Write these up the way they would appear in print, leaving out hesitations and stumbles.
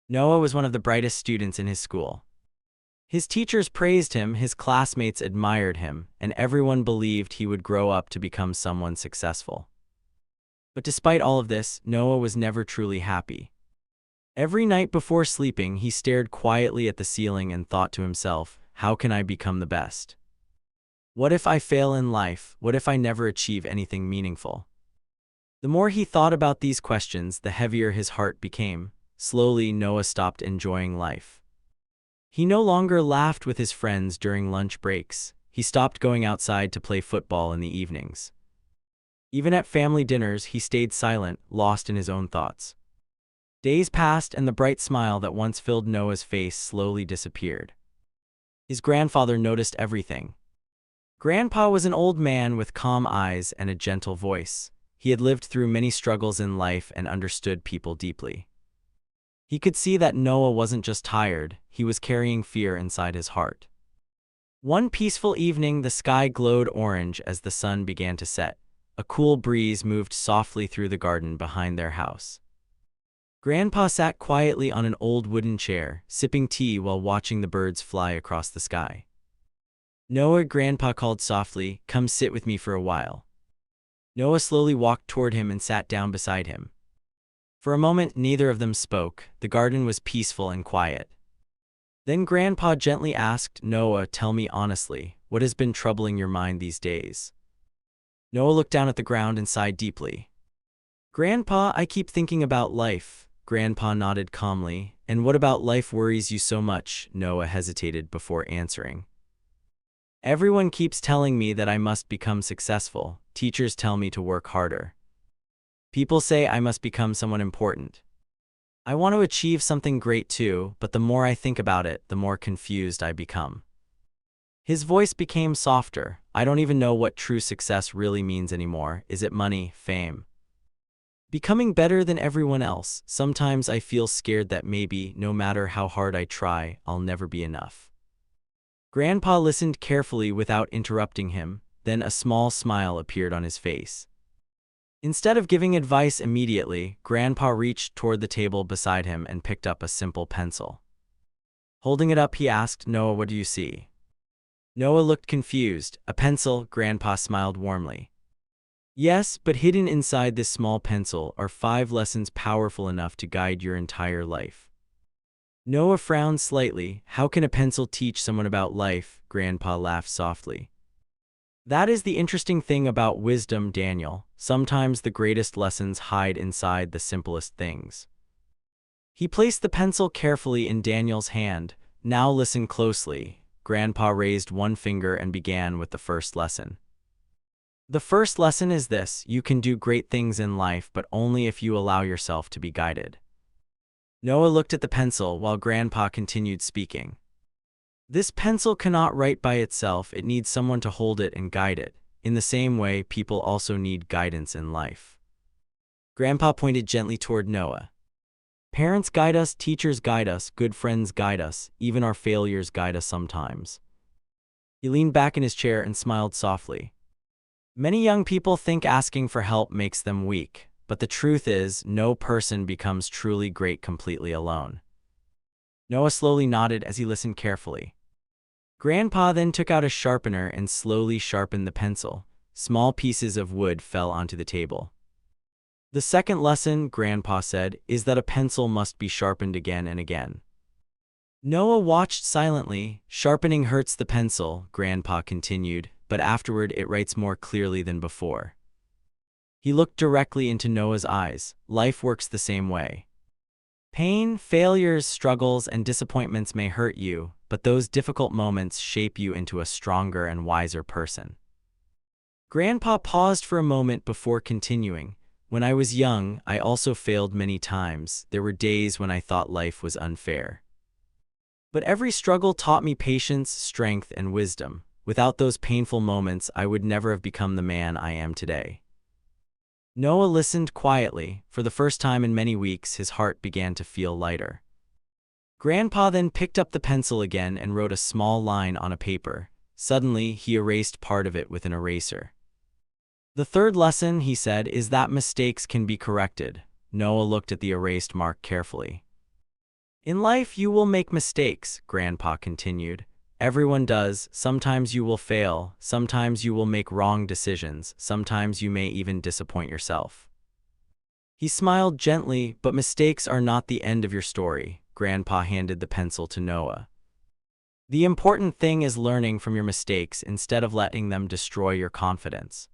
Noah was one of the brightest students in his school. His teachers praised him, his classmates admired him, and everyone believed he would grow up to become someone successful. But despite all of this, Noah was never truly happy. Every night before sleeping, he stared quietly at the ceiling and thought to himself, how can I become the best? What if I fail in life? What if I never achieve anything meaningful? The more he thought about these questions, the heavier his heart became. Slowly, Noah stopped enjoying life. He no longer laughed with his friends during lunch breaks. He stopped going outside to play football in the evenings. Even at family dinners, he stayed silent, lost in his own thoughts. Days passed, and the bright smile that once filled Noah's face slowly disappeared. His grandfather noticed everything. Grandpa was an old man with calm eyes and a gentle voice. He had lived through many struggles in life and understood people deeply. He could see that Noah wasn't just tired, he was carrying fear inside his heart. One peaceful evening, the sky glowed orange as the sun began to set. A cool breeze moved softly through the garden behind their house. Grandpa sat quietly on an old wooden chair, sipping tea while watching the birds fly across the sky. Noah, Grandpa called softly, "Come sit with me for a while." Noah slowly walked toward him and sat down beside him. For a moment, neither of them spoke. The garden was peaceful and quiet. Then Grandpa gently asked, "Noah, tell me honestly, what has been troubling your mind these days?" Noah looked down at the ground and sighed deeply. "Grandpa, I keep thinking about life." Grandpa nodded calmly. "And what about life worries you so much?" Noah hesitated before answering. "Everyone keeps telling me that I must become successful. Teachers tell me to work harder. People say I must become someone important. I want to achieve something great too, but the more I think about it, the more confused I become." His voice became softer. "I don't even know what true success really means anymore. Is it money, fame? Becoming better than everyone else? Sometimes I feel scared that maybe, no matter how hard I try, I'll never be enough." Grandpa listened carefully without interrupting him. Then a small smile appeared on his face. Instead of giving advice immediately, Grandpa reached toward the table beside him and picked up a simple pencil. Holding it up, he asked, "Noah, what do you see?" Noah looked confused. "A pencil," Grandpa smiled warmly. "Yes, but hidden inside this small pencil are 5 lessons powerful enough to guide your entire life." Noah frowned slightly. "How can a pencil teach someone about life?" Grandpa laughed softly. "That is the interesting thing about wisdom, Daniel. Sometimes the greatest lessons hide inside the simplest things." He placed the pencil carefully in Daniel's hand. "Now listen closely." Grandpa raised one finger and began with the first lesson. "The first lesson is this: you can do great things in life, but only if you allow yourself to be guided." Noah looked at the pencil while Grandpa continued speaking. "This pencil cannot write by itself. It needs someone to hold it and guide it. In the same way, people also need guidance in life." Grandpa pointed gently toward Noah. "Parents guide us, teachers guide us, good friends guide us, even our failures guide us sometimes." He leaned back in his chair and smiled softly. "Many young people think asking for help makes them weak, but the truth is, no person becomes truly great completely alone." Noah slowly nodded as he listened carefully. Grandpa then took out a sharpener and slowly sharpened the pencil. Small pieces of wood fell onto the table. "The second lesson," Grandpa said, "is that a pencil must be sharpened again and again." Noah watched silently. "Sharpening hurts the pencil," Grandpa continued, "but afterward it writes more clearly than before." He looked directly into Noah's eyes. "Life works the same way. Pain, failures, struggles, and disappointments may hurt you, but those difficult moments shape you into a stronger and wiser person." Grandpa paused for a moment before continuing. "When I was young, I also failed many times. There were days when I thought life was unfair. But every struggle taught me patience, strength, and wisdom. Without those painful moments, I would never have become the man I am today." Noah listened quietly. For the first time in many weeks, his heart began to feel lighter. Grandpa then picked up the pencil again and wrote a small line on a paper. Suddenly, he erased part of it with an eraser. "The third lesson," he said, "is that mistakes can be corrected." Noah looked at the erased mark carefully. In life, you will make mistakes, Grandpa continued. Everyone does. Sometimes you will fail. Sometimes you will make wrong decisions. Sometimes you may even disappoint yourself. He smiled gently, but mistakes are not the end of your story. Grandpa handed the pencil to Noah. The important thing is learning from your mistakes instead of letting them destroy your confidence.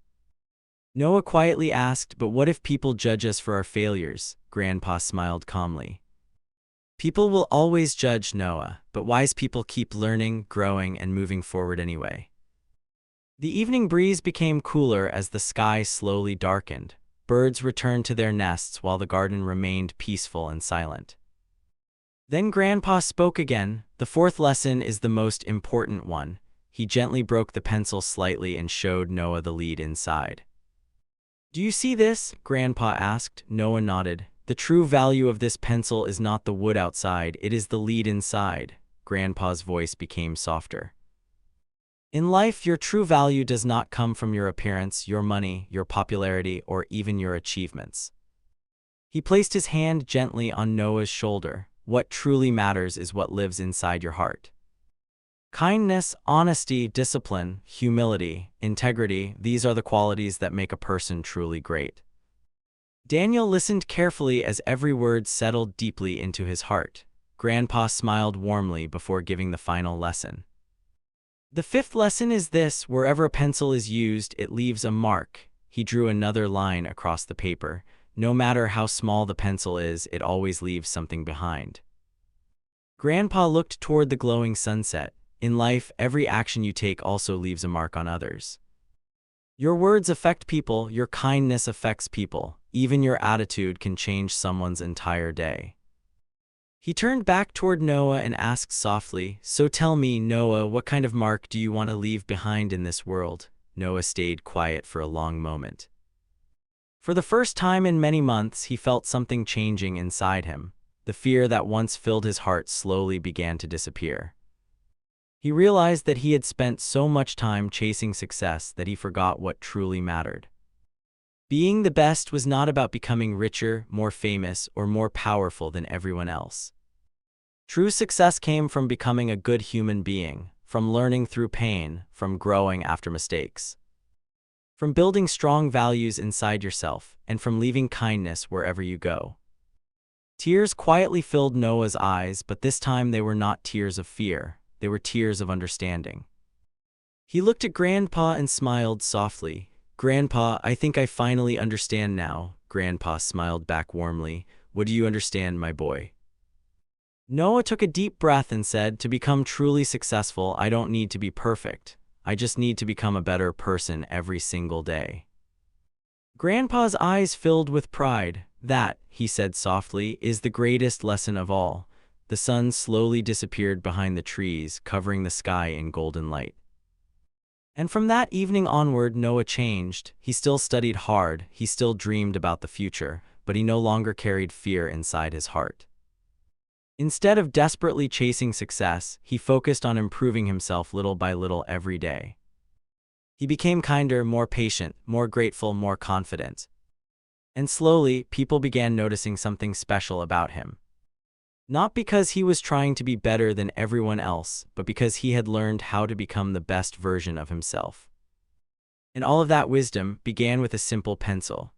Noah quietly asked, "But what if people judge us for our failures?" Grandpa smiled calmly. People will always judge, Noah, but wise people keep learning, growing, and moving forward anyway. The evening breeze became cooler as the sky slowly darkened. Birds returned to their nests while the garden remained peaceful and silent. Then Grandpa spoke again. "The fourth lesson is the most important one." He gently broke the pencil slightly and showed Noah the lead inside. "Do you see this?" Grandpa asked. Noah nodded. "The true value of this pencil is not the wood outside, it is the lead inside." Grandpa's voice became softer. In life, your true value does not come from your appearance, your money, your popularity, or even your achievements. He placed his hand gently on Noah's shoulder. What truly matters is what lives inside your heart. Kindness, honesty, discipline, humility, integrity, these are the qualities that make a person truly great. Daniel listened carefully as every word settled deeply into his heart. Grandpa smiled warmly before giving the final lesson. "The fifth lesson is this: wherever a pencil is used, it leaves a mark." He drew another line across the paper. "No matter how small the pencil is, it always leaves something behind." Grandpa looked toward the glowing sunset. In life, every action you take also leaves a mark on others. Your words affect people, your kindness affects people. Even your attitude can change someone's entire day. He turned back toward Noah and asked softly, "So tell me, Noah, what kind of mark do you want to leave behind in this world?" Noah stayed quiet for a long moment. For the first time in many months, he felt something changing inside him. The fear that once filled his heart slowly began to disappear. He realized that he had spent so much time chasing success that he forgot what truly mattered. Being the best was not about becoming richer, more famous, or more powerful than everyone else. True success came from becoming a good human being, from learning through pain, from growing after mistakes, from building strong values inside yourself, and from leaving kindness wherever you go. Tears quietly filled Noah's eyes, but this time they were not tears of fear, they were tears of understanding. He looked at Grandpa and smiled softly. "Grandpa, I think I finally understand now." Grandpa smiled back warmly. "What do you understand, my boy?" Noah took a deep breath and said, "To become truly successful, I don't need to be perfect. I just need to become a better person every single day." Grandpa's eyes filled with pride. "That," he said softly, "is the greatest lesson of all." The sun slowly disappeared behind the trees, covering the sky in golden light. And from that evening onward, Noah changed. He still studied hard, he still dreamed about the future, but he no longer carried fear inside his heart. Instead of desperately chasing success, he focused on improving himself little by little every day. He became kinder, more patient, more grateful, more confident. And slowly, people began noticing something special about him. Not because he was trying to be better than everyone else, but because he had learned how to become the best version of himself. And all of that wisdom began with a simple pencil.